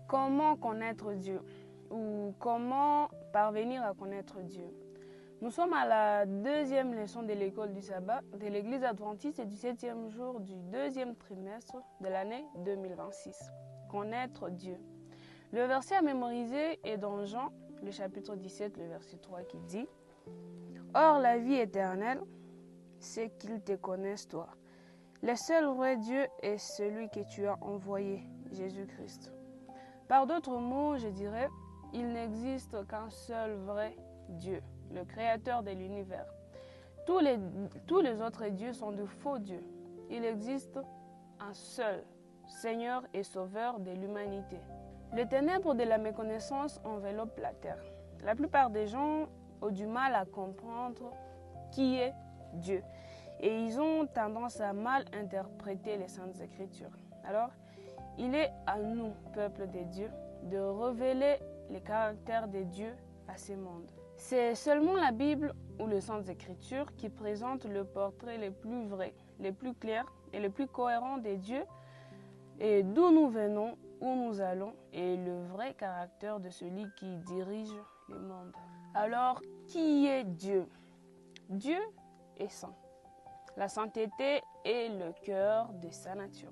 Comment connaître Dieu ou comment parvenir à connaître Dieu? Nous sommes à la deuxième leçon de l'école du sabbat de l'église adventiste du 7e jour du deuxième trimestre de l'année 2026. Connaître Dieu. Le verset à mémoriser est dans Jean, le chapitre 17, le verset 3 qui dit « Or la vie éternelle, c'est qu'ils te connaissent toi. Le seul vrai Dieu est celui que tu as envoyé, Jésus-Christ. » Par d'autres mots, je dirais, il n'existe qu'un seul vrai Dieu, le créateur de l'univers. Tous les autres dieux sont de faux dieux. Il existe un seul Seigneur et Sauveur de l'humanité. Les ténèbres de la méconnaissance enveloppent la terre. La plupart des gens ont du mal à comprendre qui est Dieu et ils ont tendance à mal interpréter les Saintes Écritures. Alors, il est à nous, peuple de Dieu, de révéler les caractères de Dieu à ce monde. C'est seulement la Bible ou les Saintes Écritures qui présentent le portrait le plus vrai, le plus clair et le plus cohérent de Dieu et d'où nous venons, où nous allons et le vrai caractère de celui qui dirige le monde. Alors, qui est Dieu? Dieu est saint. La sainteté est le cœur de sa nature.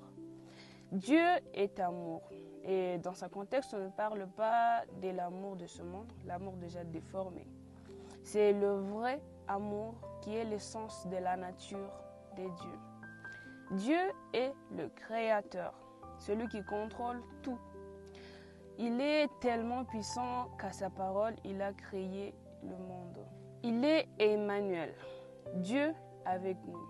Dieu est amour. Et dans ce contexte, on ne parle pas de l'amour de ce monde, l'amour déjà déformé. C'est le vrai amour qui est l'essence de la nature de Dieu. Dieu est le créateur, celui qui contrôle tout. Il est tellement puissant qu'à sa parole, il a créé le monde. Il est Emmanuel, Dieu avec nous.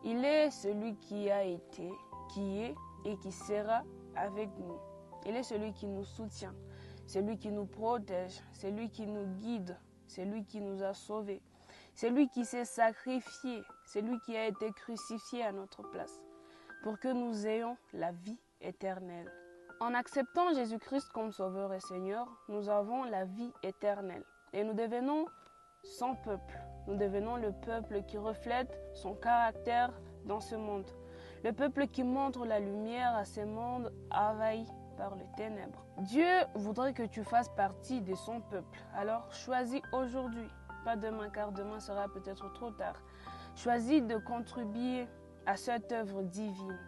Il est celui qui a été, qui est et qui sera avec nous. Il est celui qui nous soutient, celui qui nous protège, celui qui nous guide, celui qui nous a sauvés, celui qui s'est sacrifié, celui qui a été crucifié à notre place, pour que nous ayons la vie éternelle. En acceptant Jésus-Christ comme Sauveur et Seigneur, nous avons la vie éternelle et nous devenons son peuple. Nous devenons le peuple qui reflète son caractère dans ce monde. Le peuple qui montre la lumière à ce monde envahi par les ténèbres. Dieu voudrait que tu fasses partie de son peuple. Alors choisis aujourd'hui, pas demain car demain sera peut-être trop tard. Choisis de contribuer à cette œuvre divine.